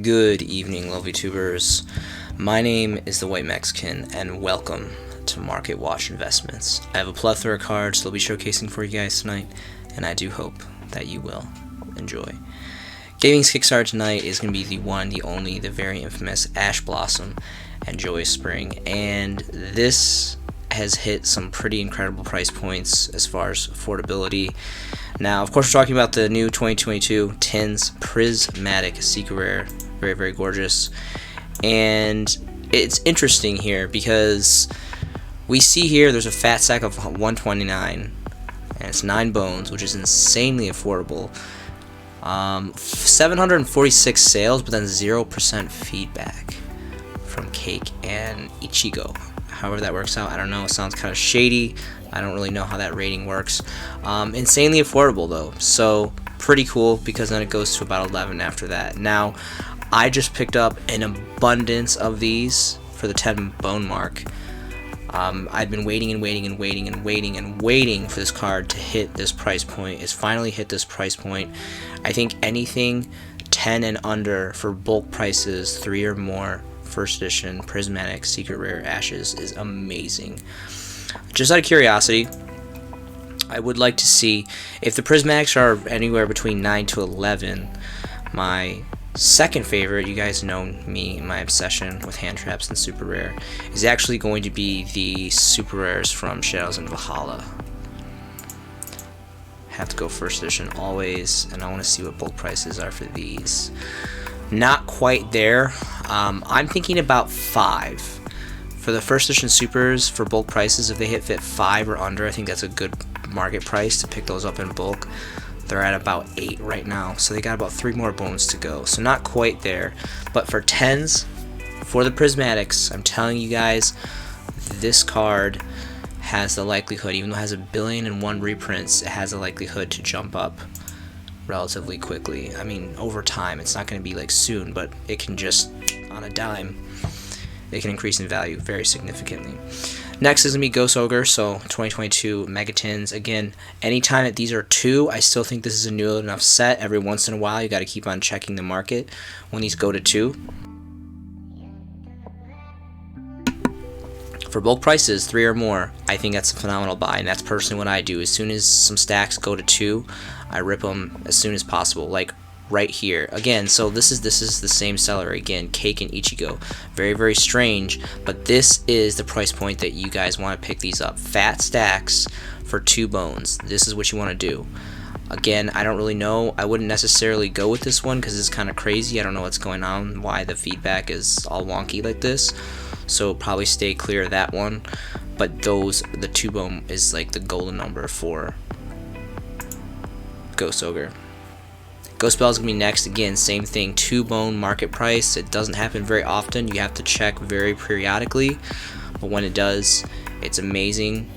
Good evening, lovely tubers. My name is the White Mexican, and welcome to Market Watch Investments. I have a plethora of cards that I'll be showcasing for you guys tonight, and I do hope that you will enjoy. Gaming's Kickstarter tonight is going to be the one, the only, the very infamous Ash Blossom and Joyous Spring, and this has hit some pretty incredible price points as far as affordability. Now, of course, we're talking about the new 2022 Tins Prismatic Secret Rare. Very, very gorgeous. And it's interesting here because we see here there's a fat stack of 129, and it's 9 bones, which is insanely affordable. 746 sales, but then 0% feedback from Cake and Ichigo. However that works out, I don't know. It sounds kind of shady. I don't really know how that rating works. Insanely affordable though, so pretty cool, because then it goes to about 11 after that. Now, I just picked up an abundance of these for the 10 bone mark. I've been waiting for this card to hit this price point. It's finally hit this price point. I think anything 10 and under for bulk prices, 3 or more, first edition prismatic secret rare ashes is amazing. Just out of curiosity, I would like to see if the prismatics are anywhere between 9 to 11. My second favorite, you guys know me, my obsession with hand traps and super rare, is actually going to be the super rares from Shadows and Valhalla. Have to go first edition always, and I want to see what bulk prices are for these. Not quite there. I'm thinking about 5 for the first edition supers for bulk prices. If they hit 5 or under, I think that's a good market price to pick those up in bulk. They're at about 8 right now, so they got about 3 more bones to go, so not quite there. But for 10s, for the prismatics, I'm telling you guys, this card has the likelihood, even though it has 1,000,000,001 reprints, it has a likelihood to jump up relatively quickly. I mean, over time. It's not going to be like soon, but it can just, on a dime, it can increase in value very significantly. Next is going to be Ghost Ogre, so 2022 Megatins. Again, anytime that these are 2, I still think this is a new enough set. Every once in a while, you got to keep on checking the market when these go to 2. For bulk prices, 3 or more, I think that's a phenomenal buy, and that's personally what I do. As soon as some stacks go to 2, I rip them as soon as possible, like right here. Again, so this is the same seller again, Cake and Ichigo. Very, very strange, but this is the price point that you guys want to pick these up. Fat stacks for 2 bones. This is what you want to do. Again, I don't really know. I wouldn't necessarily go with this one because it's kind of crazy. I don't know what's going on, why the feedback is all wonky like this. So probably stay clear of that one. But the 2 bone is like the golden number for Ghost Ogre. Ghost Bell is going to be next. Again, same thing, 2 bone market price. It doesn't happen very often. You have to check very periodically, but when it does, it's amazing.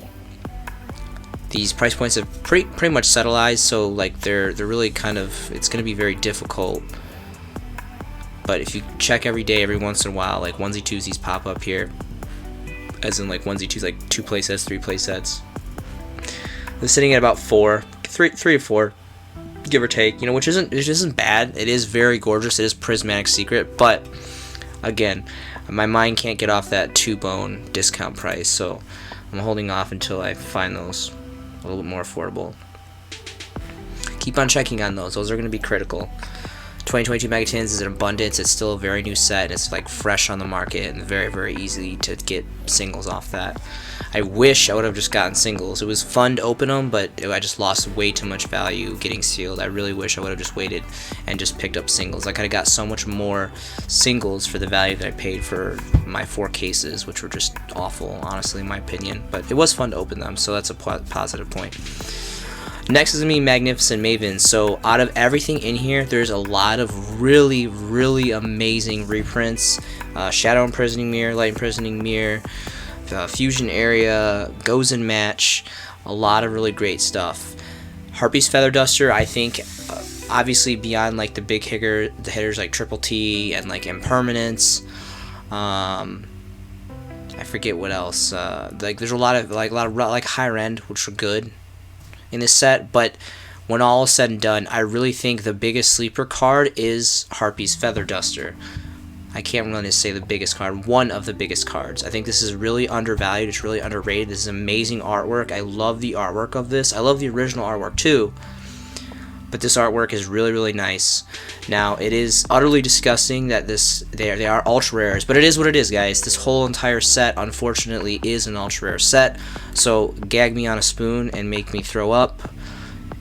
These price points have pretty much settled, so like they're really kind of, it's going to be very difficult. But if you check every day, every once in a while, like onesie twosies pop up here, as in like onesie twos, like 2 play sets, 3 play sets. They're sitting at about 3 or 4, give or take, you know, which isn't bad. It is very gorgeous. It is prismatic secret, but again, my mind can't get off that 2 bone discount price, so I'm holding off until I find those a little bit more affordable. Keep on checking on those. Those are going to be critical. 2022 Megatins is an abundance. It's still a very new set. It's like fresh on the market and very, very easy to get singles off that. I wish I would have just gotten singles. It was fun to open them, but I just lost way too much value getting sealed. I really wish I would have just waited and just picked up singles. I could have got so much more singles for the value that I paid for my 4 cases, which were just awful, honestly, in my opinion. But it was fun to open them, so that's a positive point. Next is going to be Magnificent Maven. So out of everything in here, there's a lot of really, really amazing reprints. Shadow Imprisoning Mirror, Light Imprisoning Mirror, Fusion Area, Goes and Match. A lot of really great stuff. Harpy's Feather Duster, I think, obviously beyond like the big hitters like Triple T and like Impermanence. I forget what else. Like there's a lot of higher end, which are good in this set, but when all is said and done, I really think the biggest sleeper card is Harpy's Feather Duster. I can't really say the biggest card, one of the biggest cards. I think this is really undervalued, it's really underrated. This is amazing artwork. I love the artwork of this. I love the original artwork too, but this artwork is really, really nice. Now, it is utterly disgusting that they are ultra rares, but it is what it is, guys. This whole entire set, unfortunately, is an ultra rare set, so gag me on a spoon and make me throw up.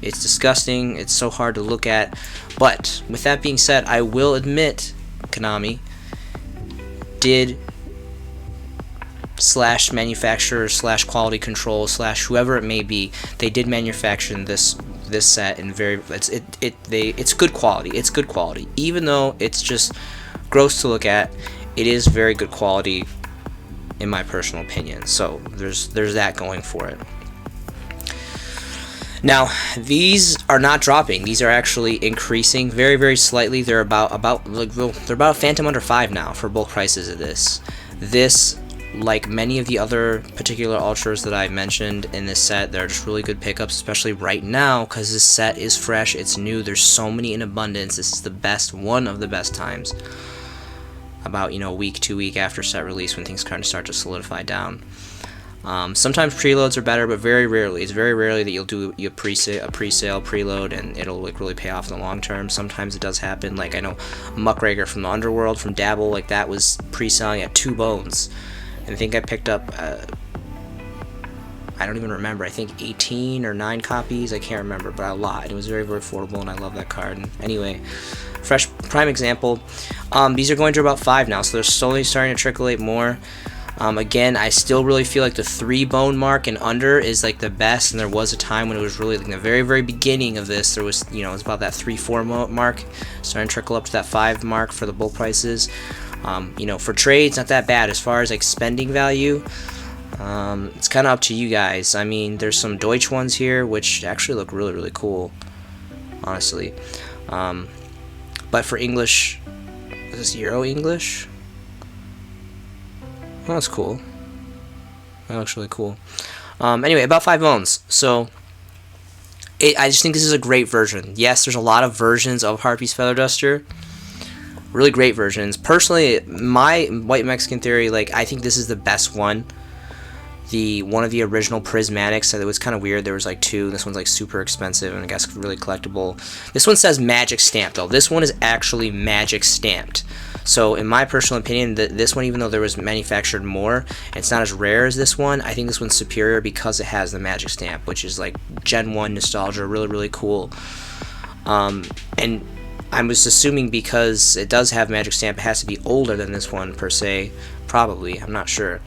It's disgusting, it's so hard to look at, but with that being said, I will admit, Konami did / manufacturer / quality control / whoever it may be, they did manufacture this set in it's good quality. It's good quality, even though it's just gross to look at. It is very good quality in my personal opinion. So there's that going for it. Now, these are not dropping. These are actually increasing very, very slightly. They're about a phantom under 5 now for bulk prices of this. This, like many of the other particular ultras that I mentioned in this set, they're just really good pickups, especially right now because this set is fresh, it's new, there's so many in abundance. This is the best, one of the best times. About, a week, 2 weeks after set release when things kind of start to solidify down. Sometimes preloads are better, but very rarely. It's very rarely that you'll do a pre-sale preload and it'll really pay off in the long term. Sometimes it does happen. Like I know Muckraker from the Underworld from Dabble, like that was pre-selling at 2 bones, and I think I picked up I don't even remember. I think 18 or 9 copies. I can't remember, but a lot. It was very, very affordable, and I love that card. And anyway, fresh prime example. These are going to about 5 now, so they're slowly starting to trickle more. Again, I still really feel like the 3 bone mark and under is like the best, and there was a time when it was really like in the very, very beginning of this, there was, it was about that 3-4 mark, starting to trickle up to that 5 mark for the bulk prices. For trades, not that bad. As far as like spending value, it's kind of up to you guys. I mean, there's some Deutsch ones here, which actually look really, really cool, honestly. But for English, is this Euro English? Well, that's cool. That looks really cool. Anyway, about 5 bones. So, I just think this is a great version. Yes, there's a lot of versions of Harpy's Feather Duster. Really great versions. Personally, my White Mexican theory, I think this is the best one. One of the original prismatics, so it was kind of weird. There was 2. This one's super expensive and I guess really collectible. This one says magic stamped though. This one is actually magic stamped. So in my personal opinion, this one, even though there was manufactured more, it's not as rare as this one. I think this one's superior because it has the magic stamp, which is Gen 1 nostalgia, really, really cool. And I was assuming because it does have magic stamp, it has to be older than this one per se. Probably, I'm not sure.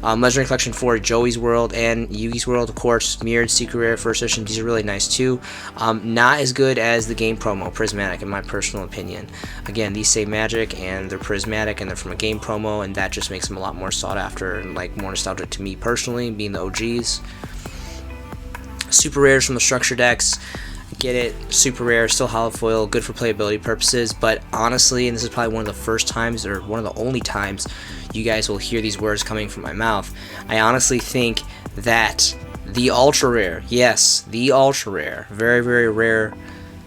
Legendary Collection 4, Joey's World and Yugi's World, of course, mirrored secret rare first edition. These are really nice too. Not as good as the game promo prismatic, in my personal opinion. Again, these say magic and they're prismatic and they're from a game promo, and that just makes them a lot more sought after and more nostalgic to me personally, being the OGs. Super rares from the structure decks. Get it, super rare, still hollow foil, good for playability purposes, but honestly, and this is probably one of the first times, or one of the only times you guys will hear these words coming from my mouth, I honestly think that the ultra rare, yes, the ultra rare, very, very rare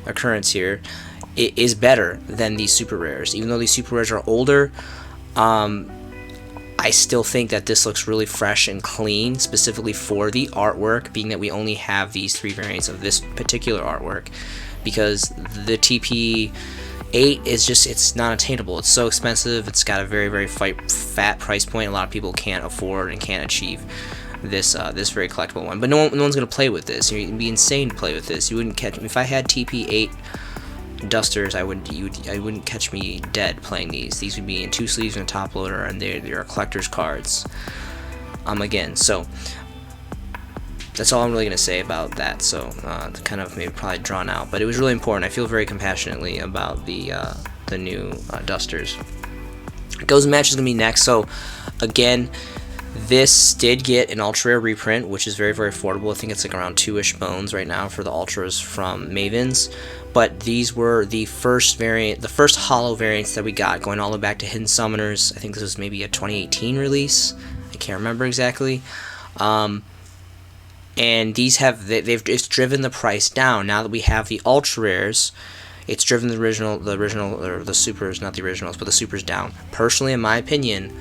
occurrence here, it is better than these super rares. Even though these super rares are older, I still think that this looks really fresh and clean, specifically for the artwork, being that we only have these 3 variants of this particular artwork, because the TP8 is just, it's not attainable. It's so expensive. It's got a very, very fat price point. A lot of people can't afford and can't achieve this this very collectible one. But no one's gonna play with this. It'd be insane to play with this. You wouldn't catch, if I had TP8 dusters, I wouldn't catch me dead playing these. These would be in 2 sleeves and a top loader, and they're collector's cards. Again, so that's all I'm really gonna say about that. So kind of maybe probably drawn out, but it was really important. I feel very compassionately about the new dusters. Goes match is gonna be next. So again, this did get an ultra rare reprint, which is very, very affordable. I think it's around 2-ish bones right now for the ultras from Mavens. But these were the first variant, the first hollow variants that we got, going all the way back to Hidden Summoners. I think this was maybe a 2018 release. I can't remember exactly. and these have it's driven the price down. Now that we have the ultra rares, it's driven the original or the supers, not the originals, but the supers down. Personally, in my opinion,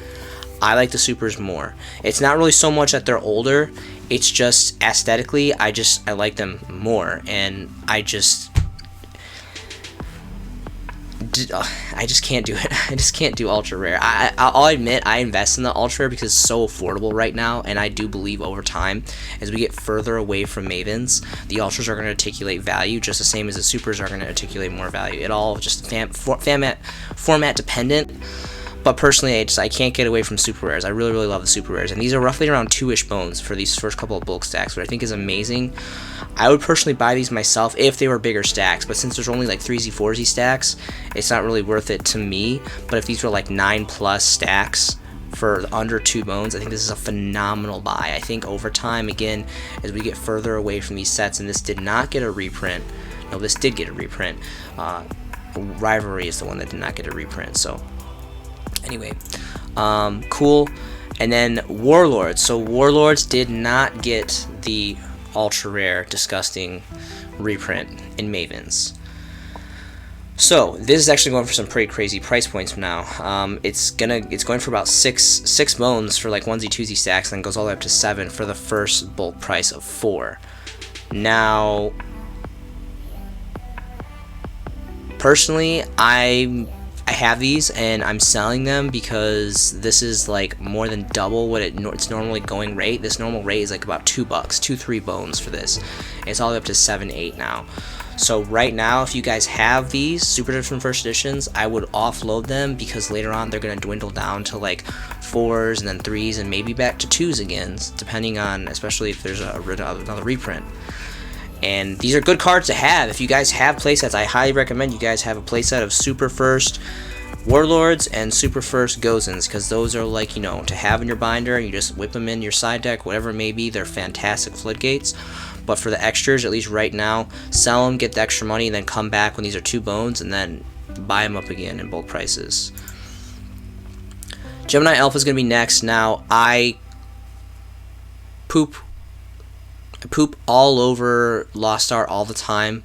I like the supers more. It's not really so much that they're older, it's just aesthetically I like them more, and I just can't do it. I just can't do ultra rare. I'll admit I invest in the ultra rare because it's so affordable right now, and I do believe over time, as we get further away from Mavens, the ultras are going to articulate value just the same as the supers are going to articulate more value. It all just format dependent. But personally, I can't get away from super rares. I really, really love the super rares, and these are roughly around 2-ish bones for these first couple of bulk stacks, which I think is amazing. I would personally buy these myself if they were bigger stacks, but since there's only like 3Z, 4Z stacks, it's not really worth it to me. But if these were like 9+ stacks for under 2 bones, I think this is a phenomenal buy. I think over time, again, as we get further away from these sets, and this did not get a reprint. No, this did get a reprint. Rivalry is the one that did not get a reprint, so anyway, cool. And then Warlords. So Warlords did not get the ultra rare disgusting reprint in Mavens. So this is actually going for some pretty crazy price points now. It's going for about six bones for like 1Z, 2Z stacks, and then goes all the way up to 7 for the first bulk price of 4. Now, personally, I have these and I'm selling them because this is like more than double what its normally going rate. This normal rate is like about $2, 2-3 bones for this. And it's all the way up to 7-8 now. So right now, if you guys have these super different first editions, I would offload them because later on they're going to dwindle down to like 4s and then 3s and maybe back to 2s again, depending on, especially if there's another reprint. And these are good cards to have. If you guys have playsets, I highly recommend you guys have a playset of Super First Warlords and Super First Gozens, because those are like, you know, to have in your binder, and you just whip them in your side deck, whatever it may be. They're fantastic floodgates. But for the extras, at least right now, sell them, get the extra money, and then come back when these are 2 bones, and then buy them up again in bulk prices. Gemini Alpha is going to be next. Now, I poop all over Lost Art all the time,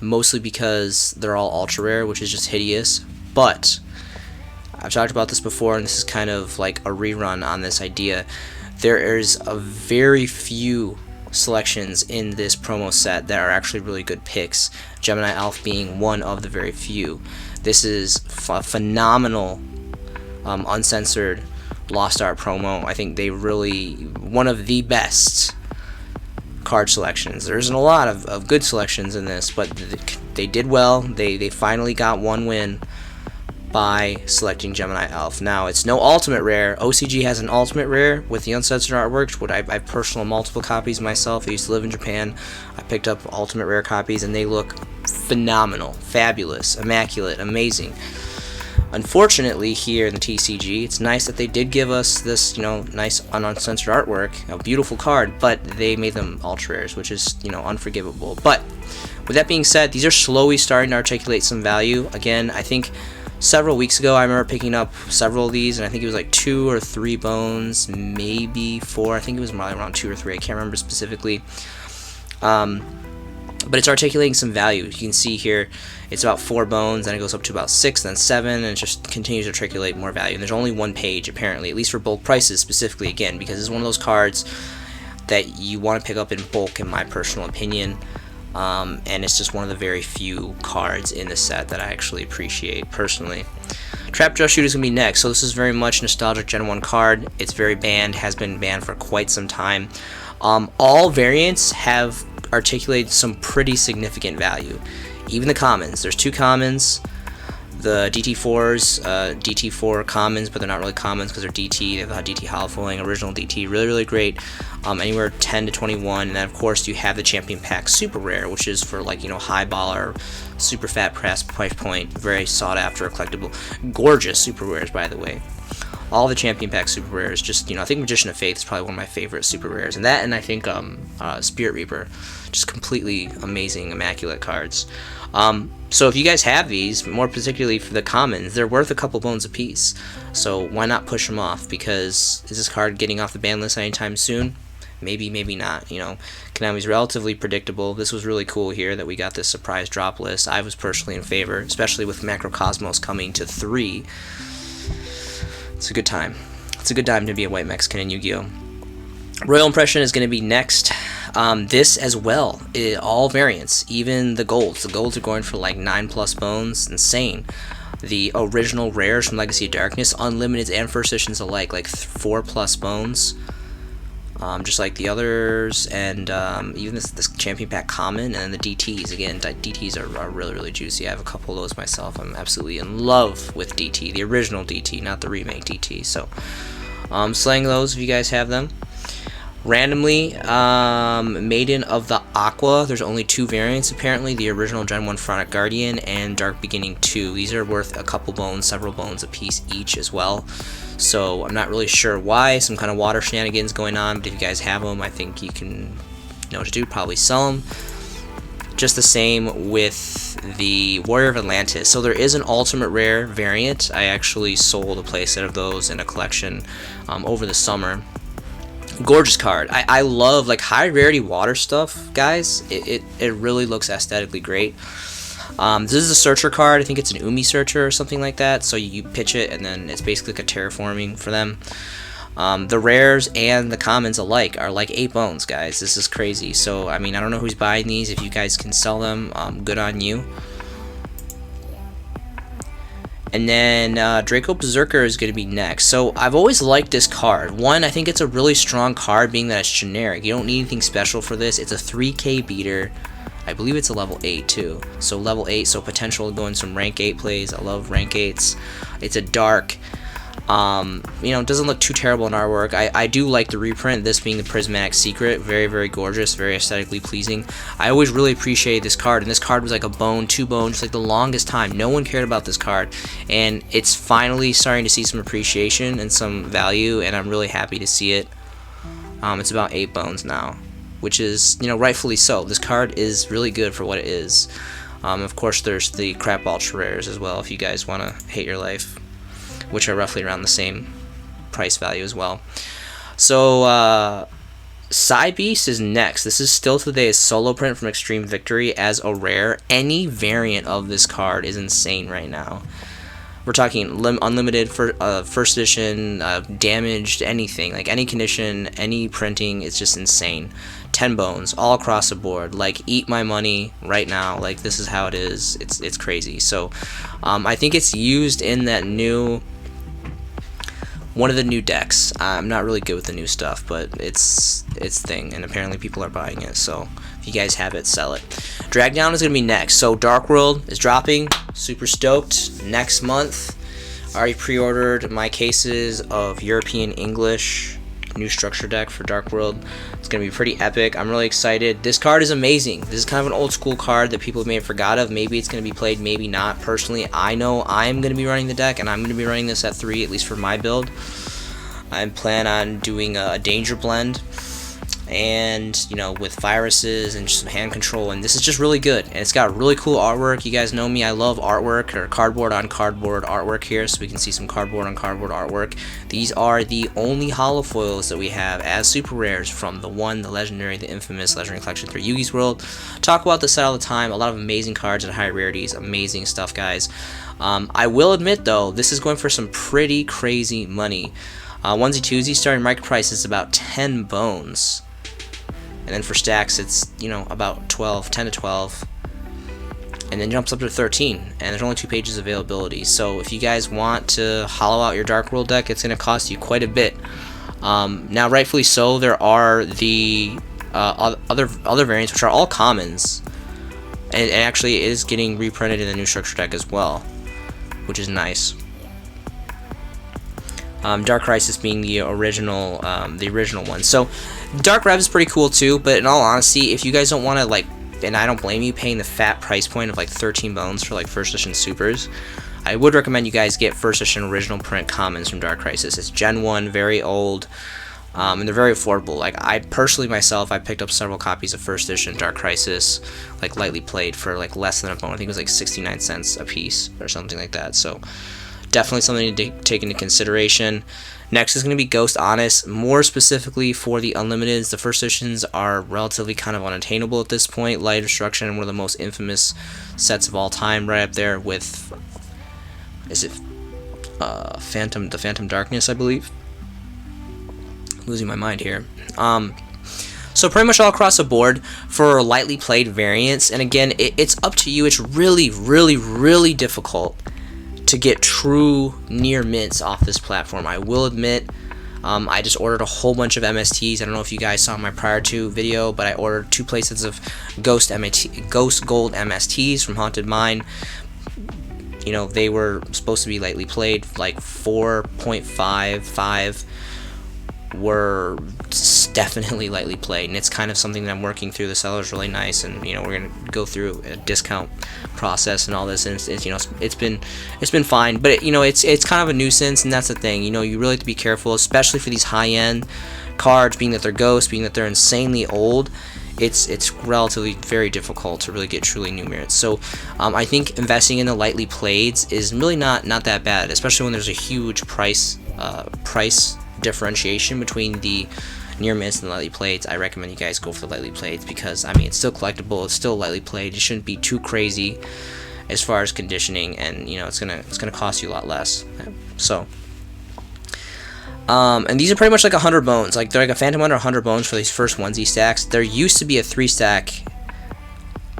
mostly because they're all ultra rare, which is just hideous. But I've talked about this before, and this is kind of like a rerun on this idea. There is a very few selections in this promo set that are actually really good picks, Gemini Alpha being one of the very few. This is a phenomenal uncensored Lost Art promo. I think they really, one of the best card selections. There isn't a lot of good selections in this, but they did well. They finally got one win by selecting Gemini Elf. Now, it's no ultimate rare. OCG has an ultimate rare with the uncensored artwork, which I've personal multiple copies myself. I used to live in Japan. I picked up ultimate rare copies, and they look phenomenal, fabulous, immaculate, amazing. Unfortunately, here in the TCG, it's nice that they did give us this, you know, nice uncensored artwork, a beautiful card, but they made them ultra rares, which is, you know, unforgivable. But with that being said, these are slowly starting to articulate some value. Again, I think several weeks ago, I remember picking up several of these, and I think it was like 2 or 3 bones, maybe 4. I think it was probably around 2 or 3. I can't remember specifically. But it's articulating some value. You can see here, it's about 4 bones, then it goes up to about 6, then 7, and it just continues to articulate more value. And there's only one page, apparently, at least for bulk prices specifically, again, because it's one of those cards that you want to pick up in bulk, in my personal opinion. And it's just one of the very few cards in the set that I actually appreciate personally. Trap Just Shoot is going to be next. So this is very much nostalgic Gen 1 card. It's very banned, has been banned for quite some time. All variants have articulated some pretty significant value. Even the commons. There's 2 commons. The DT4s, DT4 commons, but they're not really commons because they're DT. They have DT hollow foiling, original DT, really, really great. Anywhere 10 to 21, and then of course you have the Champion Pack Super Rare, which is for, like, you know, high baller, super fat price point, very sought after, collectible, gorgeous super rares, by the way. All the Champion Pack Super Rares, just, you know, I think Magician of Faith is probably one of my favorite super rares, and that, and I think Spirit Reaper, just completely amazing, immaculate cards. So if you guys have these, more particularly for the commons, they're worth a couple bones a piece. So why not push them off? Because is this card getting off the ban list anytime soon? maybe, maybe not. You know, Konami's relatively predictable. This was really cool here that we got this surprise drop list. I was personally in favor, especially with Macrocosmos coming to 3. It's a good time. It's a good time to be a white Mexican in Yu-Gi-Oh! Royal Impression is going to be next. This as well, all variants, even the golds. The golds are going for like 9+ bones, insane. The original rares from Legacy of Darkness, unlimiteds and first editions alike, like 4+ bones, just like the others, and even this champion pack common, and then the DTs. Again, DTs are really, really juicy. I have a couple of those myself. I'm absolutely in love with DT, the original DT, not the remake DT. So, slaying those if you guys have them. Randomly, Maiden of the Aqua. There's only 2 variants apparently. The original Gen 1 Pharaonic Guardian and Dark Beginning 2. These are worth a couple bones, several bones a piece each as well. So I'm not really sure why. Some kind of water shenanigans going on. But if you guys have them, I think you can know what to do. Probably sell them. Just the same with the Warrior of Atlantis. So there is an ultimate rare variant. I actually sold a playset of those in a collection over the summer. Gorgeous card. I love like high rarity water stuff, guys. It really looks aesthetically great. This is a searcher card. I think it's an Umi searcher or something like that. So you pitch it and then it's basically like a terraforming for them. The rares and the commons alike are like 8 bones, guys. This is crazy. So I mean, I don't know who's buying these. If you guys can sell them, good on you. And then Draco Berserker is going to be next. So I've always liked this card. One, I think it's a really strong card being that it's generic. You don't need anything special for this. It's a 3K beater. I believe it's a level 8 too. So level 8, so potential to go in some rank 8 plays. I love rank 8s. It's a dark. You know, it doesn't look too terrible in artwork. I do like the reprint, this being the Prismatic Secret. Very, very gorgeous, very aesthetically pleasing. I always really appreciate this card, and this card was like a bone, 2 bones, just like the longest time. No one cared about this card, and it's finally starting to see some appreciation and some value, and I'm really happy to see it. It's about 8 bones now, which is, you know, rightfully so. This card is really good for what it is. Of course, there's the crap ultra rares as well, if you guys want to hate your life, which are roughly around the same price value as well. So, Psy Beast is next. This is still today a solo print from Extreme Victory as a rare. Any variant of this card is insane right now. We're talking unlimited for first edition, damaged, anything, like any condition, any printing. It's just insane. 10 bones all across the board. Like, eat my money right now. Like, this is how it is. It's crazy. So, I think it's used in that new. One of the new decks. I'm not really good with the new stuff, but it's thing, and apparently people are buying it. So if you guys have it, sell it. Drag Down is gonna be next. So Dark World is dropping. Super stoked. Next month. Already pre-ordered my cases of European English new structure deck for Dark World. It's gonna be pretty epic. I'm really excited. This card is amazing. This is kind of an old school card that people may have forgot of. Maybe it's gonna be played, maybe not. Personally, I know I'm gonna be running the deck, and I'm gonna be running this at 3, at least for my build. I plan on doing a danger blend, and you know, with viruses and just some hand control, and this is just really good, and it's got really cool artwork. You guys know me, I love artwork, or cardboard on cardboard artwork here, so we can see some cardboard on cardboard artwork. These are the only holo foils that we have as super rares from the legendary, the infamous Legendary Collection through Yugi's World. Talk about this set all the time. A lot of amazing cards at high rarities, amazing stuff, guys. I will admit though, this is going for some pretty crazy money. Onesie twosie starting market price is about 10 bones. And then for stacks, it's, you know, about 12, 10 to 12. And then jumps up to 13. And there's only 2 pages availability. So if you guys want to hollow out your Dark World deck, it's going to cost you quite a bit. Now, rightfully so, there are the other variants, which are all commons. And actually it is getting reprinted in the new structure deck as well, which is nice. Dark Crisis being the original one. So Dark Rev is pretty cool too, but in all honesty, if you guys don't want to, like, and I don't blame you paying the fat price point of like 13 bones for like first edition supers, I would recommend you guys get first edition original print commons from Dark Crisis. It's Gen 1, very old, and they're very affordable. Like, I personally myself, I picked up several copies of first edition Dark Crisis, like lightly played, for like less than a bone. I think it was like 69 cents a piece or something like that. So definitely something to take into consideration. Next is going to be Ghost Honest. More specifically for the Unlimiteds, the first editions are relatively kind of unattainable at this point. Light Destruction, one of the most infamous sets of all time, right up there with, is it the Phantom Darkness, I believe. Losing my mind here. So pretty much all across the board for lightly played variants, and again, it's up to you. It's really difficult to get true near mints off this platform. I will admit, I just ordered a whole bunch of MSTs. I don't know if you guys saw my prior to video, but I ordered 2 playsets of Ghost Gold MSTs from Haunted Mine. You know, they were supposed to be lightly played, like 4.55 were definitely lightly played, and it's kind of something that I'm working through. The seller's really nice, and you know, we're gonna go through a discount process and all this, and it's you know, it's been fine, but you know, it's kind of a nuisance, and that's the thing. You know, you really have to be careful, especially for these high-end cards, being that they're ghosts, being that they're insanely old. It's relatively very difficult to really get truly new merits. So I think investing in the lightly playeds is really not that bad, especially when there's a huge price differentiation between the near mints and the lightly playeds. I recommend you guys go for the lightly playeds because, I mean, it's still collectible, it's still lightly played. It shouldn't be too crazy as far as conditioning, and you know, it's gonna cost you a lot less. So and these are pretty much like 100 bones. Like, they're like a Phantom under 100 bones for these first onesie stacks. There used to be a 3-stack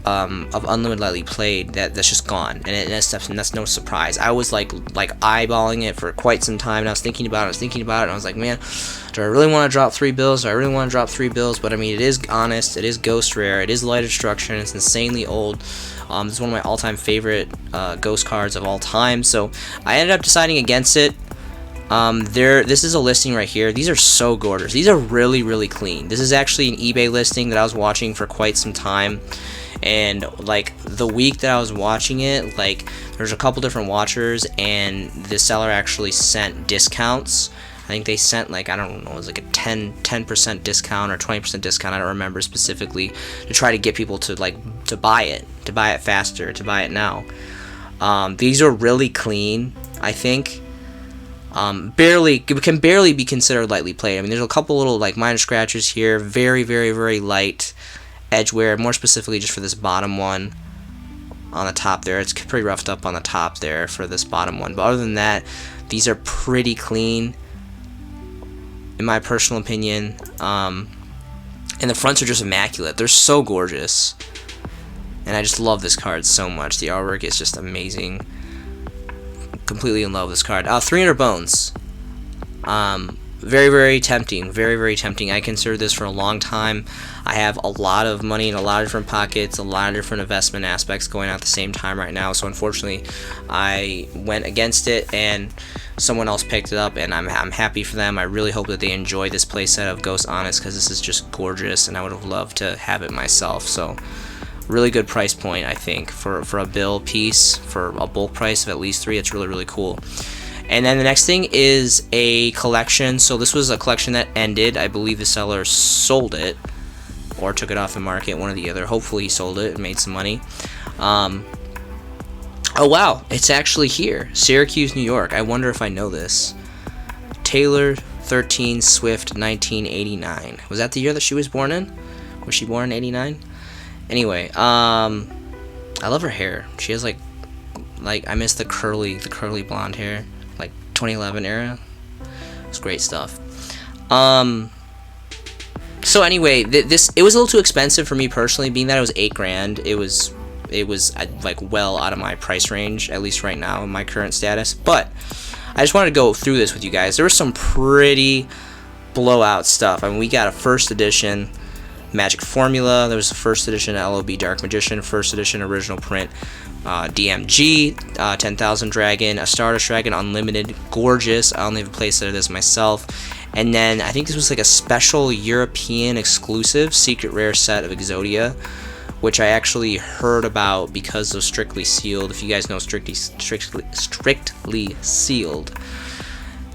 of unlimited lightly played that's just gone, and that's no surprise. I was like eyeballing it for quite some time, and I was thinking about it, and I was like, man, do I really want to drop 3 bills? But I mean, it is honest, it is ghost rare, it is Light Destruction, it's insanely old. This is one of my all-time favorite ghost cards of all time, so I ended up deciding against it. This is a listing right here. These are so gorgeous. These are really clean. This is actually an eBay listing that I was watching for quite some time, and like the week that I was watching it, like there's a couple different watchers, and the seller actually sent discounts. I think they sent, like, I don't know, it was like a 10% discount or 20% discount, I don't remember specifically, to try to get people to buy it faster, to buy it now. These are really clean, I think. Can barely be considered lightly played. I mean, there's a couple little like minor scratches here, very light edge wear, more specifically just for this bottom one on the top there. It's pretty roughed up on the top there for this bottom one, but other than that, these are pretty clean in my personal opinion. And the fronts are just immaculate. They're so gorgeous, and I just love this card so much. The artwork is just amazing. Completely in love with this card. 300 bones. Very tempting. Very tempting. I considered this for a long time. I have a lot of money in a lot of different pockets, a lot of different investment aspects going on at the same time right now. So unfortunately, I went against it, and someone else picked it up, and I'm happy for them. I really hope that they enjoy this playset of Ghost Honest, because this is just gorgeous, and I would have loved to have it myself. So really good price point, I think, for a bill piece, for a bulk price of at least 3. It's really cool. And then the next thing is a collection. So this was a collection that ended. I believe the seller sold it or took it off the market, one or the other. Hopefully he sold it and made some money. Oh wow, it's actually here, Syracuse, New York. I wonder if I know this. Taylor 13 Swift 1989. Was that the year that she was born in? Was she born in 89? Anyway, I love her hair. She has like I miss the curly blonde hair, like 2011 era. It's great stuff. So anyway, it was a little too expensive for me personally, being that it was $8,000. It was like well out of my price range, at least right now in my current status. But I just wanted to go through this with you guys. There was some pretty blowout stuff. I mean, we got a first edition Magic Formula. There was a first edition LOB Dark Magician, first edition original print DMG, 10,000 Dragon, a Stardust Dragon Unlimited, gorgeous. I only have a playset of this myself. And then I think this was like a special European exclusive secret rare set of Exodia, which I actually heard about because of Strictly Sealed. If you guys know Strictly Sealed,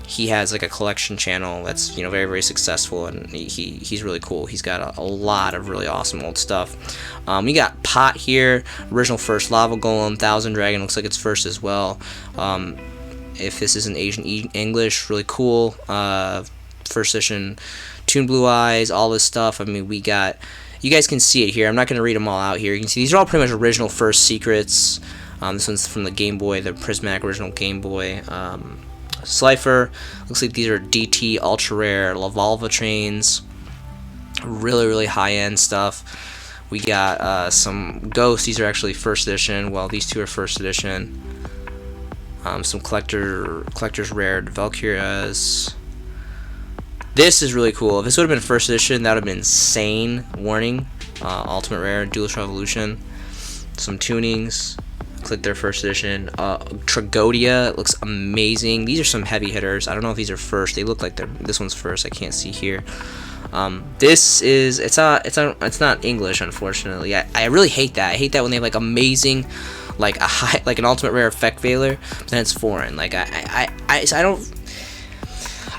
he has like a collection channel that's, you know, very successful, and he's really cool. He's got a lot of really awesome old stuff. We got Pot here, original first Lava Golem, 1000 Dragon, looks like it's first as well. if this isn't Asian English, really cool. First edition Toon Blue Eyes, all this stuff. I mean, we got, you guys can see it here. I'm not going to read them all out here. You can see these are all pretty much original first secrets. This one's from the Game Boy, the Prismatic original Game Boy. Slifer, looks like these are DT ultra rare Lavalva trains. Really high-end stuff. We got some Ghosts. These are actually first edition. Well, these two are first edition. Some collector's rare Valkyrias. This is really cool. If this would have been first edition, that would have been insane. Warning. Ultimate rare Duelist Revolution. Some tunings. Looks like they're first edition. Tragodia looks amazing. These are some heavy hitters. I don't know if these are first. They look like they're, this one's first. I can't see here. This is, it's not English, unfortunately. I really hate that. I hate that when they have like amazing, like a high, like an ultimate rare effect veiler, but then it's foreign. Like I don't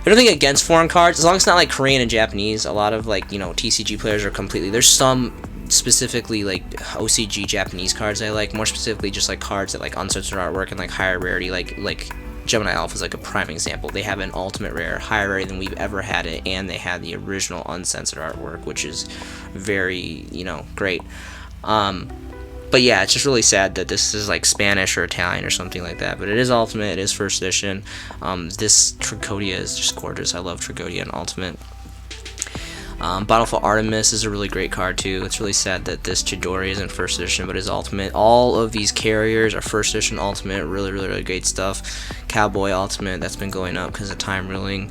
think against foreign cards, as long as it's not like Korean and Japanese. A lot of, like, you know, TCG players are completely, there's some specifically like OCG Japanese cards I like, more specifically just like cards that like uncensored artwork and like higher rarity, like Gemini Alpha is like a prime example. They have an ultimate rare, higher rarity than we've ever had it, and they had the original uncensored artwork, which is very, you know, great. But yeah, it's just really sad that this is like Spanish or Italian or something like that. But it is Ultimate, it is first edition. This Tragodia is just gorgeous. I love Tragodia and Ultimate. Battlefield Artemis is a really great card too. It's really sad that this Chidori isn't first edition but is Ultimate. All of these carriers are first edition Ultimate. Really great stuff. Cowboy Ultimate, that's been going up because of time ruling.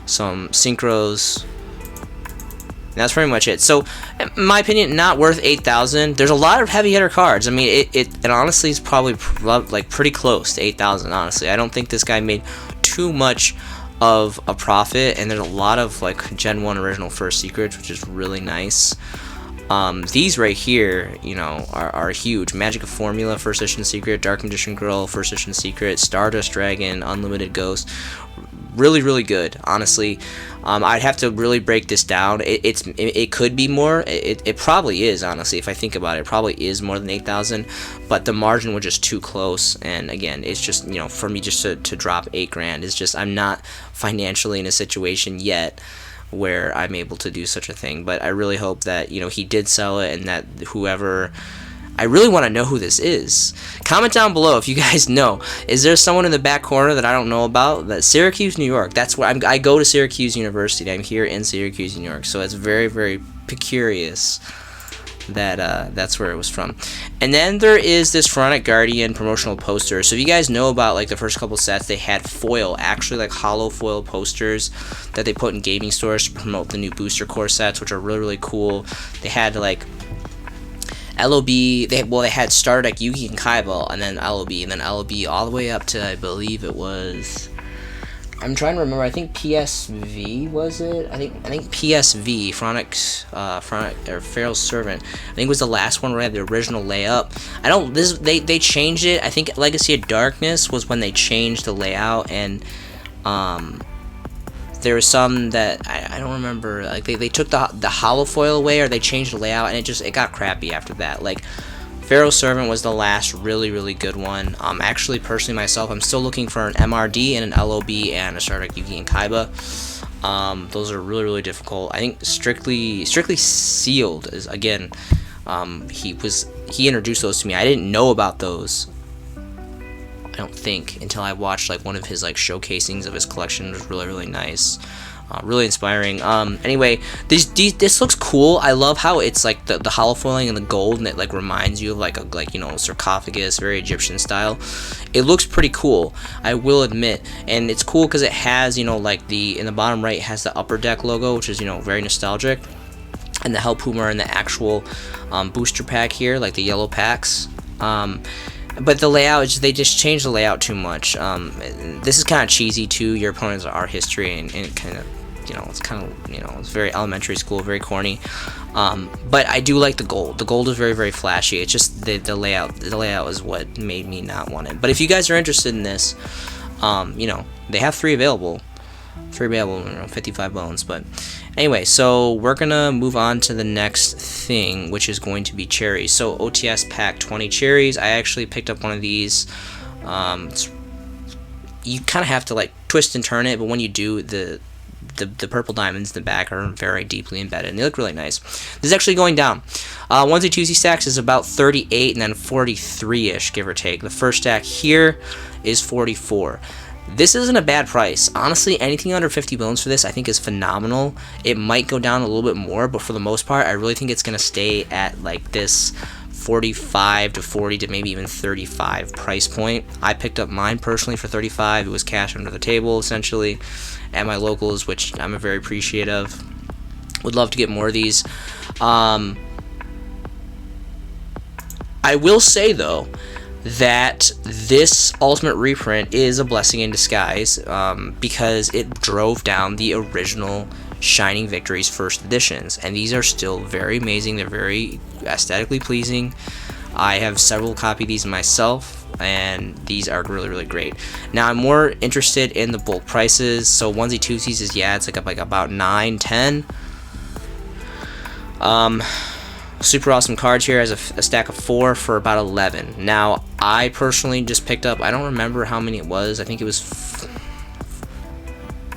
Some Synchros. And that's pretty much it. So, in my opinion, not worth 8,000. There's a lot of heavy hitter cards. I mean, it honestly is probably like pretty close to 8,000. Honestly, I don't think this guy made too much of a profit, and there's a lot of like Gen 1 original first secrets, which is really nice. These right here, you know, are huge. Magic of Formula first edition secret, Dark Magician Girl first edition secret, Stardust Dragon, Unlimited Ghost. Really good, honestly. I'd have to really break this down. It could be more. It probably is, honestly. If I think about it, it probably is more than 8,000. But the margin was just too close. And again, it's just, you know, for me just to drop $8,000 is just, I'm not financially in a situation yet where I'm able to do such a thing. But I really hope that, you know, he did sell it, and that whoever, I really want to know who this is. Comment down below if you guys know. Is there someone in the back corner that I don't know about? That Syracuse, New York. That's where I go to Syracuse University. I'm here in Syracuse, New York. So it's very curious that that's where it was from. And then there is this Pharaonic Guardian promotional poster. So if you guys know about like the first couple sets, they had foil, actually like hollow foil posters that they put in gaming stores to promote the new booster core sets, which are really cool. They had like LOB, they had starter deck Yugi and Kaiba, and then LOB, and then LOB all the way up to, I believe it was, I'm trying to remember, I think PSV was it? I think PSV, Pharaonic or Pharaoh's Servant, I think was the last one where I had the original layout. They changed it. I think Legacy of Darkness was when they changed the layout, and there was some that I don't remember, like they took the hollow foil away, or they changed the layout, and it got crappy after that. Like Pharaoh's Servant was the last really good one. Actually, personally myself, I'm still looking for an MRD and an LOB and a starter deck Yugi and Kaiba. Those are really difficult. I think strictly sealed is, again, he introduced those to me. I didn't know about those, I don't think, until I watched like one of his like showcasings of his collection. It was really nice, really inspiring. Anyway, this looks cool. I love how it's like the hollow foiling and the gold, and it like reminds you of like you know, sarcophagus, very Egyptian style. It looks pretty cool, I will admit, and it's cool because it has, you know, like in the bottom right, it has the upper deck logo, which is, you know, very nostalgic, and the Hell Puma in the actual booster pack here, like the yellow packs. But the layout, they just changed the layout too much. This is kind of cheesy too. Your opponents are history, and kind of, you know, it's kind of, you know, it's very elementary school, very corny. But I do like the gold. The gold is very flashy. It's just the layout. The layout is what made me not want it. But if you guys are interested in this, you know, they have 3 available. 3 available, you know, 55 bones. But anyway, so we're gonna move on to the next thing, which is going to be cherries. So OTS pack 20 cherries. I actually picked up one of these. It's you kind of have to like twist and turn it, but when you do, the purple diamonds in the back are very deeply embedded, and they look really nice. This is actually going down. Onesie twosie stacks is about 38 and then 43-ish, give or take. The first stack here is 44. This isn't a bad price. Honestly, anything under 50 bones for this I think is phenomenal. It might go down a little bit more, but for the most part, I really think it's going to stay at like this 45 to 40 to maybe even 35 price point. I picked up mine personally for 35. It was cash under the table essentially at my locals, which I'm very appreciative. Would love to get more of these. I will say though that this ultimate reprint is a blessing in disguise, because it drove down the original Shining Victories first editions, and these are still very amazing. They're very aesthetically pleasing. I have several copies of these myself, and these are really great. Now I'm more interested in the bulk prices. So onesie twosies is, yeah, it's like about 9, 10. Super awesome cards here as a stack of 4 for about 11. Now I personally just picked up, I don't remember how many it was, I think it was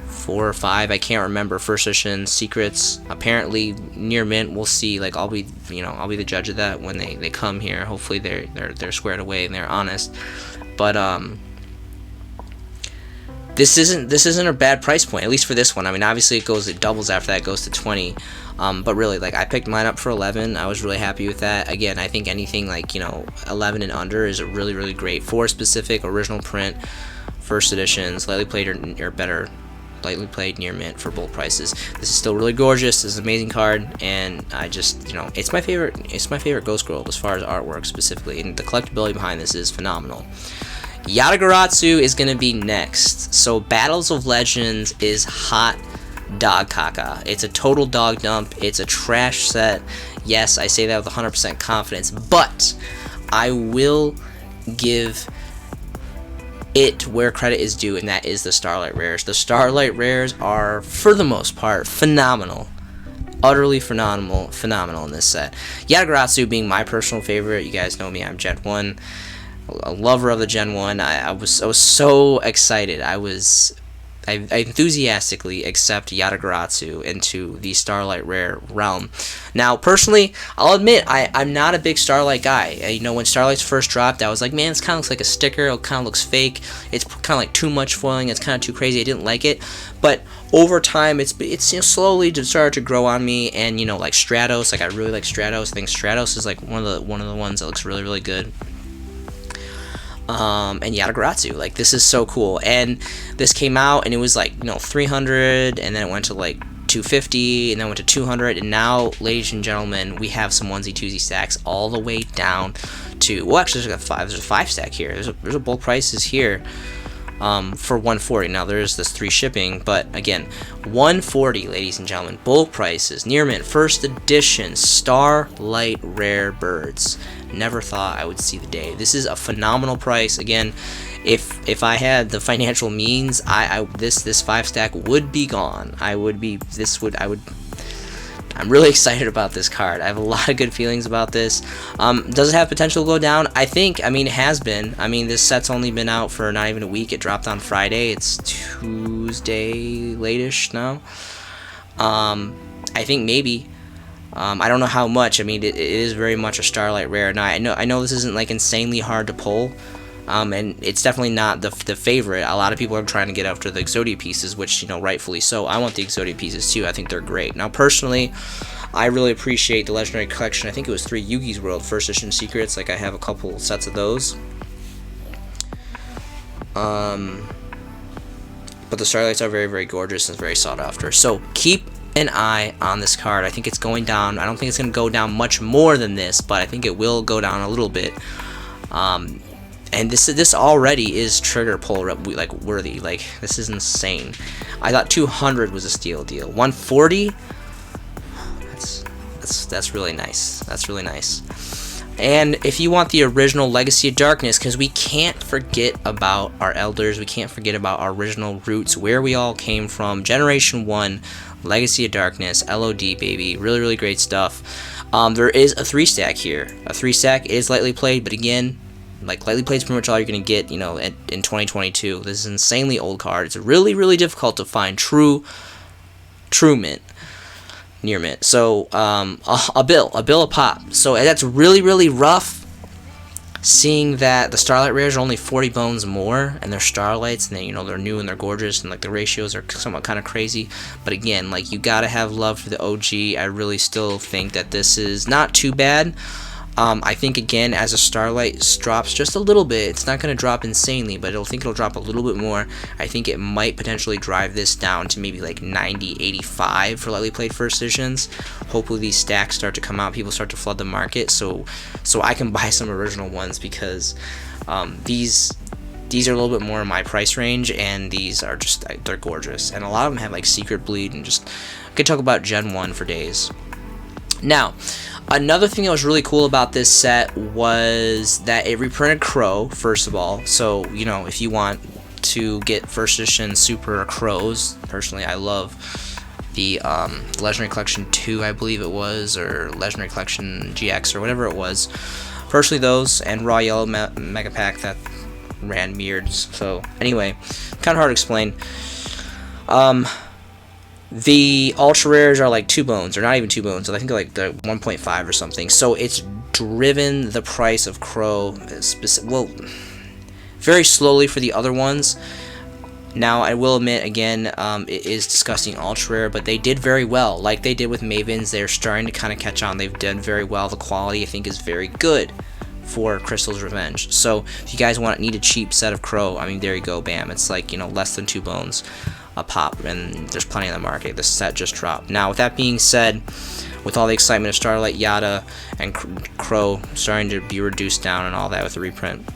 4 or 5, I can't remember, first edition secrets, apparently near mint. We'll see. Like I'll be the judge of that when they come here. Hopefully they're squared away and they're honest. But this isn't a bad price point, at least for this one. I mean, obviously it doubles after that, it goes to 20. But really, like, I picked mine up for 11. I was really happy with that. Again, I think anything like 11 and under is a really great for specific original print first editions, lightly played or better, lightly played near mint for bulk prices. This is still really gorgeous. This is an amazing card, and I just it's my favorite Ghost Girl as far as artwork specifically, and the collectability behind this is phenomenal. Yatagarasu is going to be next. So Battles of Legends is hot dog caca. It's a total dog dump. It's a trash set. Yes, I say that with 100% confidence, but I will give it where credit is due, and that is the Starlight Rares. The Starlight Rares are, for the most part, phenomenal. Utterly phenomenal in this set. Yatagarasu being my personal favorite. You guys know me, I'm Gen 1. A lover of the Gen 1. I was so excited. I enthusiastically accept Yatagarasu into the Starlight Rare realm. Now, personally, I'll admit, I'm not a big Starlight guy. When Starlights first dropped, I was like, man, this kind of looks like a sticker. It kind of looks fake. It's kind of like too much foiling. It's kind of too crazy. I didn't like it. But over time, it's slowly started to grow on me. And like Stratos, like I really like Stratos. I think Stratos is like one of the ones that looks really good. And Yatagarasu, like, this is so cool. And this came out and it was like 300, and then it went to like 250, and then went to 200, and now, ladies and gentlemen, we have some onesie twosie stacks all the way down to, well, actually there's a 5 stack here. There's a bulk prices here for 140. Now there's this 3 shipping, but again, 140, ladies and gentlemen, bulk prices, near mint, first edition Starlight Rare birds. Never thought I would see the day. This is a phenomenal price. Again, if I had the financial means, this 5 stack would be gone. I'm really excited about this card. I have a lot of good feelings about this. Does it have potential to go down? I mean, it has been. I mean, this set's only been out for not even a week. It dropped on Friday. It's Tuesday late-ish now. I think maybe. I don't know how much. I mean, it is very much a Starlight Rare. Now, I know this isn't like insanely hard to pull. And it's definitely not the favorite. A lot of people are trying to get after the Exodia pieces, which, rightfully so. I want the Exodia pieces too. I think they're great. Now, personally, I really appreciate the Legendary Collection. I think it was 3 Yugi's World First Edition Secrets. Like, I have a couple sets of those. But the Starlights are very gorgeous and very sought after. So, keep an eye on this card. I think it's going down. I don't think it's going to go down much more than this, but I think it will go down a little bit. And this already is trigger pull like worthy. Like, this is insane. I thought 200 was a steal deal. 140. That's really nice. That's really nice. And if you want the original Legacy of Darkness, because we can't forget about our elders, we can't forget about our original roots, where we all came from. Generation 1, Legacy of Darkness, LOD, baby. Really great stuff. There is a 3 stack here. A 3 stack is lightly played, but again, Like, lightly played is pretty much all you're gonna get, you know, in 2022. This is an insanely old card. It's really, really difficult to find true mint, near mint. So a bill a pop. So that's really, really rough. Seeing that the Starlight rares are only 40 bones more, and they're Starlights, and they, you know, they're new and they're gorgeous, and like the ratios are somewhat kind of crazy. But again, like, you gotta have love for the OG. I really still think that this is not too bad. I think, again, as a Starlight drops just a little bit, it's not going to drop insanely, but it'll drop a little bit more. I think it might potentially drive this down to maybe like 90, 85 for lightly played first editions. Hopefully these stacks start to come out, people start to flood the market, so I can buy some original ones, because these are a little bit more in my price range, and these are just, they're gorgeous. And a lot of them have like secret bleed, and just, I could talk about Gen 1 for days. Now, another thing that was really cool about this set was that it reprinted Crow, first of all. So, you know, if you want to get first edition Super Crows, personally, I love the Legendary Collection 2, I believe it was, or Legendary Collection GX, or whatever it was. Personally, those, and Raw Yellow Mega Pack that ran mirrored. So, anyway, kind of hard to explain. The ultra rares are like 2 bones, or not even 2 bones. I think they're like the 1.5 or something. So it's driven the price of Crow, well, very slowly for the other ones. Now, I will admit, again, it is disgusting ultra rare, but they did very well. Like they did with Mavens, they're starting to kind of catch on. They've done very well. The quality, I think, is very good for Crystal's Revenge. So if you guys need a cheap set of Crow, I mean, there you go, bam. It's like, you know, less than 2 bones a pop, and there's plenty in the market. This set just dropped. Now, with that being said, with all the excitement of Starlight, Yada, and Crow starting to be reduced down and all that with the reprint,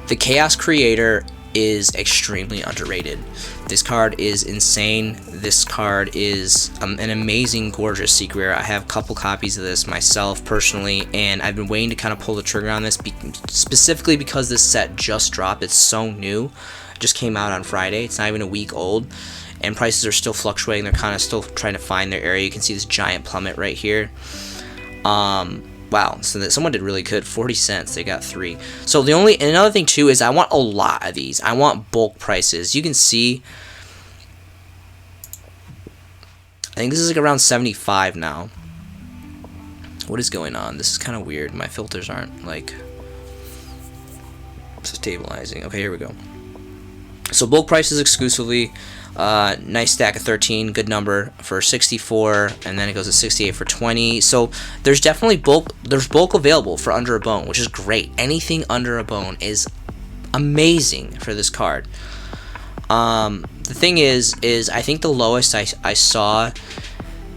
the Chaos Creator is extremely underrated. This card is insane. This card is an amazing, gorgeous secret rare. I have a couple copies of this myself personally, and I've been waiting to kind of pull the trigger on this, specifically because this set just dropped. It's so new. Just came out on Friday. It's not even a week old, and prices are still fluctuating. They're kind of still trying to find their area. You can see this giant plummet right here. Wow, so that someone did really good. 40 cents, they got 3. So another thing too is I want a lot of these. I want bulk prices. You can see, I think this is like around 75 now. What is going on? This is kind of weird. My filters aren't like stabilizing. Okay, here we go. So bulk prices exclusively, nice stack of 13, good number for 64, and then it goes to 68 for 20. So there's definitely bulk available for under a bone, which is great. Anything under a bone is amazing for this card. The thing is I think the lowest I saw,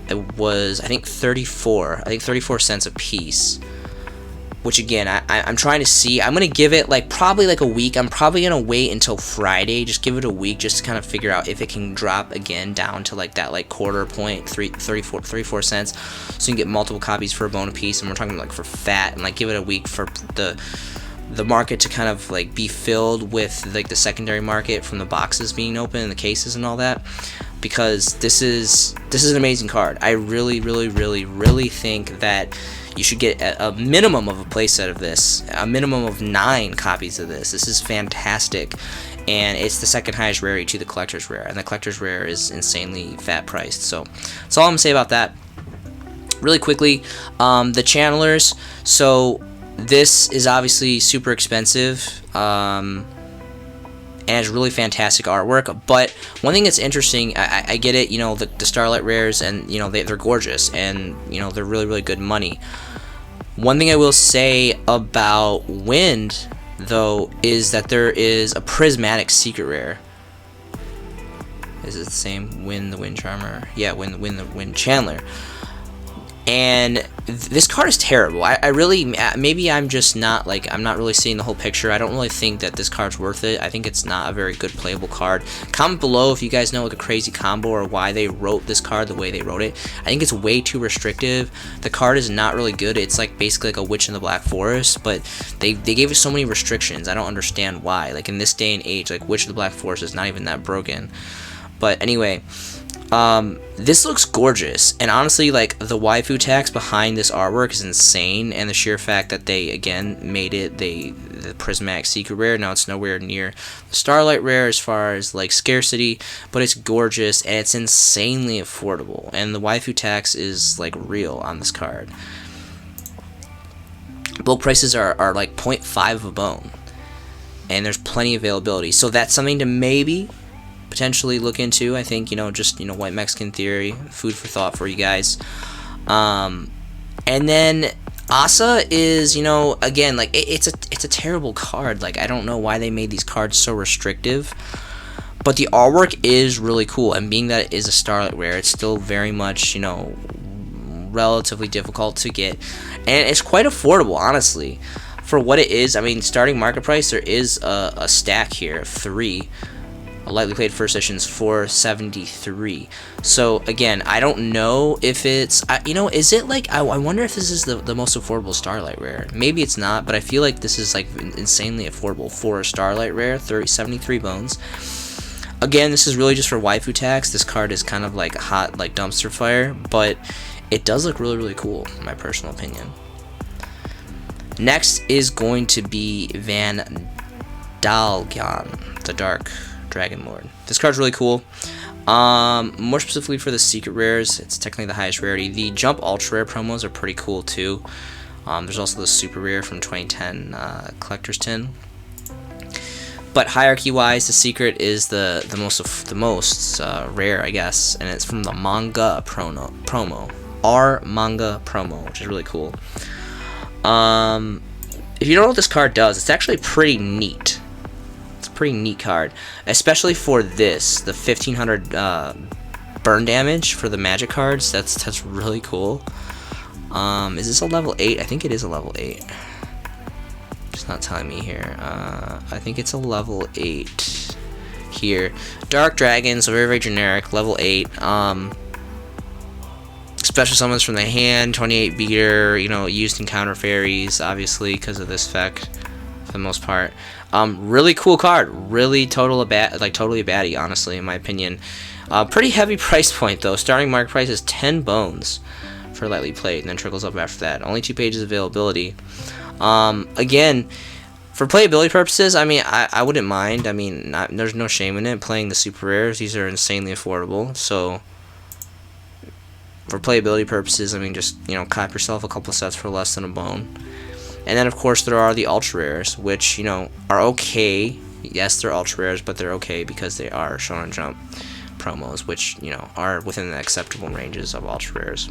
it was, I think 34 cents a piece. Which again, I'm trying to see. I'm gonna give it like probably like a week. I'm probably gonna wait until Friday. Just give it a week, just to kind of figure out if it can drop again down to like that like quarter point, 34 cents. So you can get multiple copies for a bone a piece. And we're talking like for fat, and like give it a week for the market to kind of like be filled with like the secondary market from the boxes being open and the cases and all that. Because this is an amazing card. I really think that you should get a minimum of a playset of this, a minimum of 9 copies of this. This is fantastic, and it's the second highest rarity to the collector's rare, and the collector's rare is insanely fat priced. So that's all I'm gonna say about that. Really quickly, the channelers. So this is obviously super expensive. And it's really fantastic artwork, but one thing that's interesting, I get it, you know, the Starlight rares, and you know they're gorgeous, and you know they're really good money. One thing I will say about Wind though is that there is a prismatic secret rare. Is it the same? Wind the Wind Charmer? Yeah, Wind the Wind Chandler. And this card is terrible. I really, maybe I'm just not like, I'm not really seeing the whole picture. I don't really think that this card's worth it. I think it's not a very good playable card. Comment below if you guys know like a crazy combo or why they wrote this card the way they wrote it. I think it's way too restrictive. The card is not really good. It's like basically like a Witch in the Black Forest, but they gave it so many restrictions. I don't understand why. Like in this day and age, like Witch of the Black Forest is not even that broken. But anyway, This looks gorgeous, and honestly, like, the waifu tax behind this artwork is insane, and the sheer fact that they again made it the prismatic secret rare. Now it's nowhere near the starlight rare as far as like scarcity, but it's gorgeous and it's insanely affordable, and the waifu tax is like real on this card. Bulk prices are like 0.5 of a bone, and there's plenty of availability, so that's something to maybe potentially look into. I think, just white Mexican theory, food for thought for you guys. And then Asa is, again, like, it's a terrible card. Like, I don't know why they made these cards so restrictive, but the artwork is really cool, and being that it is a starlight rare, it's still very much, relatively difficult to get, and it's quite affordable, honestly, for what it is. I mean, starting market price, there is a stack here of 3. A lightly played first edition is $473. So again, I don't know if it's, is it like, I wonder if this is the most affordable starlight rare. Maybe it's not, but I feel like this is like insanely affordable for a starlight rare. 73 bones. Again, this is really just for waifu tax. This card is kind of like hot, like dumpster fire, but it does look really, really cool, in my personal opinion. Next is going to be Van Dalgan, the Dark Dragon Lord. This card's really cool. More specifically for the secret rares, it's technically the highest rarity. The Jump Ultra Rare promos are pretty cool too. There's also the super rare from 2010 Collector's Tin. But hierarchy wise, the secret is the most rare, I guess, and it's from the manga promo. Our manga promo, which is really cool. If you don't know what this card does, it's actually pretty neat. Pretty neat card, especially for this, the 1500 burn damage for the magic cards. That's really cool. Is this a level 8? I think it is a level 8. It's not telling me here. I think it's a level 8 here. Dark Dragon, so very, very generic, level 8. Special summons from the hand, 28 beater, used in counter fairies, obviously, because of this effect, for the most part. Really cool card, really totally a baddie, honestly, in my opinion. Pretty heavy price point though. Starting market price is 10 bones for lightly played, and then trickles up after that. Only 2 pages availability. Again, for playability purposes, I mean, I wouldn't mind. I mean, there's no shame in it. Playing the super rares, these are insanely affordable. So for playability purposes, I mean, just cop yourself a couple sets for less than a bone. And then, of course, there are the ultra rares, which, are okay. Yes, they're ultra rares, but they're okay because they are Shonen Jump promos, which, are within the acceptable ranges of ultra rares.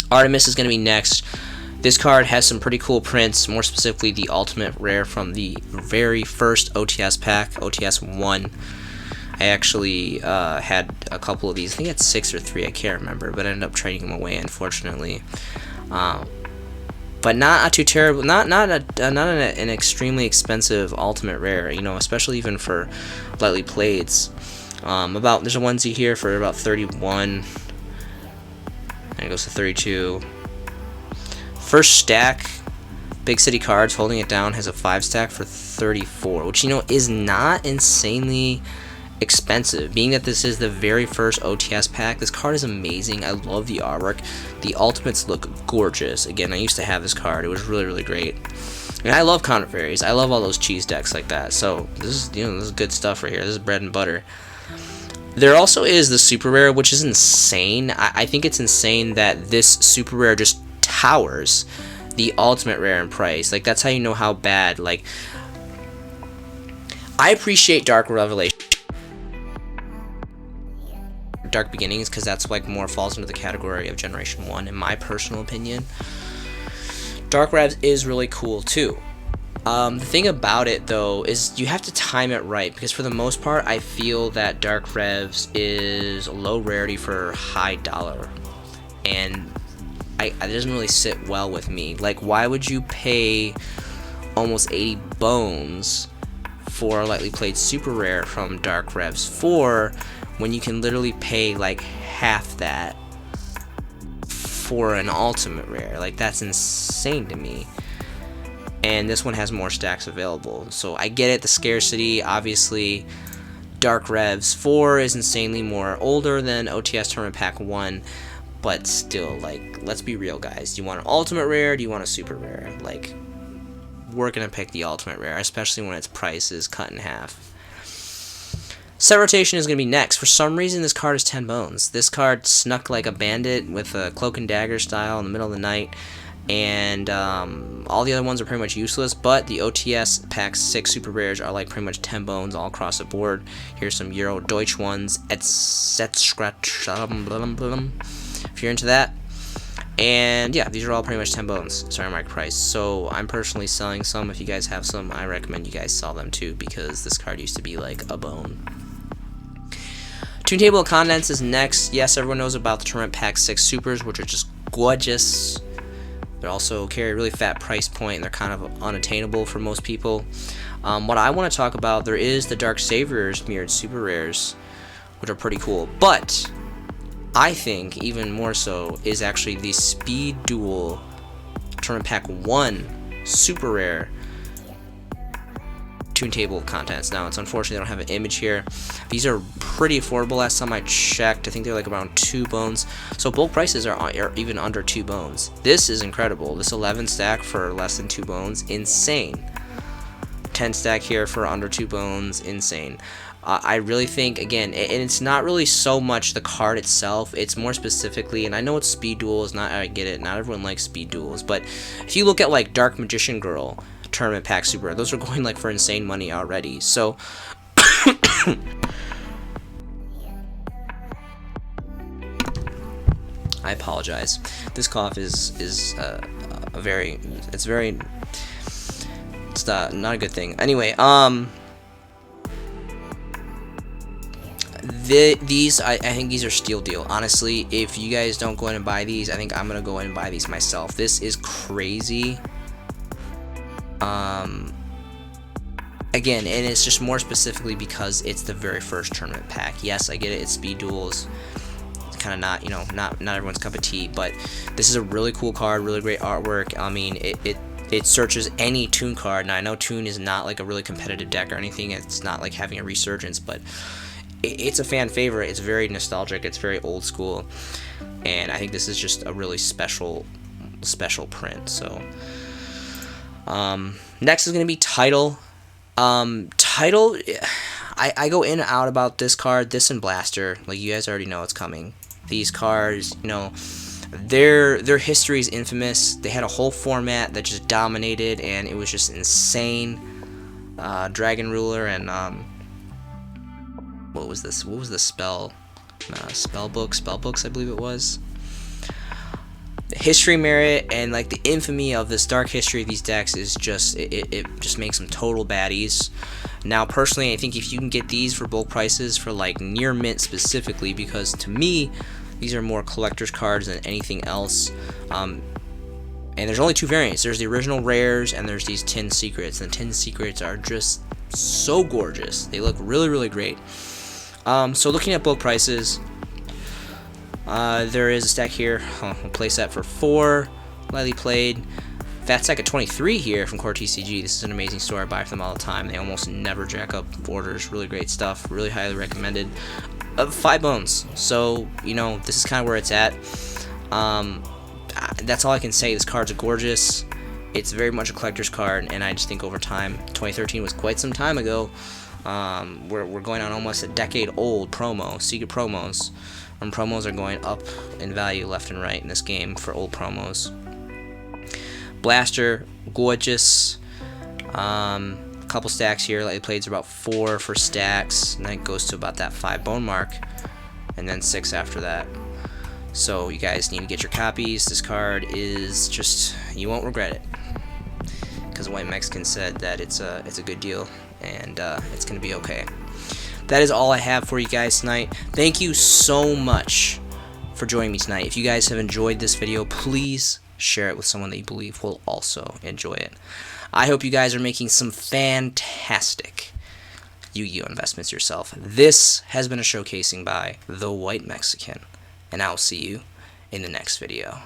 Artemis is going to be next. This card has some pretty cool prints, more specifically the ultimate rare from the very first OTS pack, OTS 1. I actually had a couple of these. I think it's 6 or 3, I can't remember, but I ended up trading them away, unfortunately. But not too terrible, not an extremely expensive ultimate rare, especially even for lightly playeds. There's a onesie here for about 31, and it goes to 32. First stack, Big City Cards, holding it down, has a 5 stack for 34, which is not insanely expensive, being that this is the very first OTS pack. This card is amazing. I love the artwork. The ultimates look gorgeous. Again, I used to have this card. It was really, really great. And I love counter fairies. I love all those cheese decks like that. So this is this is good stuff right here. This is bread and butter. There also is the super rare, which is insane. I think it's insane that this super rare just towers the ultimate rare in price. Like, that's how you know how bad. Like, I appreciate Dark Revelation, Dark Beginnings, because that's like more falls into the category of Generation 1 in my personal opinion. Dark Revs is really cool too. The thing about it though is you have to time it right, because for the most part I feel that Dark Revs is low rarity for high dollar, and it doesn't really sit well with me. Like, why would you pay almost 80 bones for a lightly played super rare from Dark Revs 4 when you can literally pay like half that for an ultimate rare? Like, that's insane to me. And this one has more stacks available, so I get it, the scarcity. Obviously Dark Revs. 4 is insanely more older than OTS Tournament Pack 1, but still, like, let's be real, guys. Do you want an ultimate rare? Do you want a super rare? Like, we're gonna pick the ultimate rare, especially when its price is cut in half. Set rotation is going to be next. For some reason, this card is 10 bones. This card snuck like a bandit with a cloak and dagger style in the middle of the night, and all the other ones are pretty much useless, but the OTS Pack 6 super rares are like pretty much 10 bones all across the board. Here's some Euro Deutsch ones, etc. If you're into that. And yeah, these are all pretty much 10 bones, starting market price. So I'm personally selling some. If you guys have some, I recommend you guys sell them too, because this card used to be like a bone. Toon Table of Contents is next. Yes, everyone knows about the Tournament Pack 6 Supers, which are just gorgeous. They also carry a really fat price point, and they're kind of unattainable for most people. What I want to talk about, there is the Dark Saviors mirrored super rares, which are pretty cool. But I think even more so is actually the Speed Duel Tournament Pack 1 super rare Toon Table of Contents. Now, it's unfortunate I don't have an image here. These are pretty affordable. Last time I checked, I think they're like around 2 bones. So bulk prices are even under 2 bones. This is incredible. This 11 stack for less than 2 bones, insane. 10 stack here for under 2 bones, insane. I really think, again, and it's not really so much the card itself, it's more specifically, and I know it's Speed Duels, I get it, not everyone likes Speed Duels, but if you look at like Dark Magician Girl Tournament Pack Super, those are going like for insane money already. So I apologize. This cough is not a good thing. Anyway, these I think these are steal deal. Honestly, if you guys don't go in and buy these, I think I'm gonna go in and buy these myself. This is crazy. Again, and it's just more specifically because it's the very first tournament pack. Yes, I get it, it's Speed Duels. It's kind of not, you know, not everyone's cup of tea, but this is a really cool card, really great artwork. I mean, it searches any Toon card. Now, I know Toon is not like a really competitive deck or anything. It's not like having a resurgence, but it's a fan favorite. It's very nostalgic. It's very old school, and I think this is just a really special print. So, next is going to be Title. Title, I go in and out about this card, this and Blaster. Like, you guys already know it's coming. These cards, you know, their history is infamous. They had a whole format that just dominated, and it was just insane. Dragon Ruler and what was this? What was the spell? Spellbooks, I believe it was. The history merit and like the infamy of this dark history of these decks is just it just makes them total baddies. Now, personally, I think if you can get these for bulk prices for like near mint specifically, because to me these are more collector's cards than anything else. And there's only 2 variants. There's the original rares and there's these tin secrets. And the tin secrets are just so gorgeous. They look really, really great. So looking at bulk prices, there is a stack here. We'll place that for 4. Lightly played. Fat stack at 23 here from Core TCG. This is an amazing store. I buy from them all the time. They almost never jack up orders. Really great stuff. Really highly recommended. 5 bones. So, you know, this is kind of where it's at. That's all I can say. This card's gorgeous. It's very much a collector's card, and I just think over time, 2013 was quite some time ago. We're going on almost a decade old promo, secret promos. And promos are going up in value left and right in this game for old promos. Blaster, gorgeous. Couple stacks here. Lightly played's about 4 for stacks, and then it goes to about that 5 bone mark, and then 6 after that. So you guys need to get your copies. This card is just, you won't regret it, because the White Mexican said that it's a good deal, and it's gonna be okay. That is all I have for you guys tonight. Thank you so much for joining me tonight. If you guys have enjoyed this video, please share it with someone that you believe will also enjoy it. I hope you guys are making some fantastic Yu-Gi-Oh! Investments yourself. This has been a showcasing by the White Mexican, and I'll see you in the next video.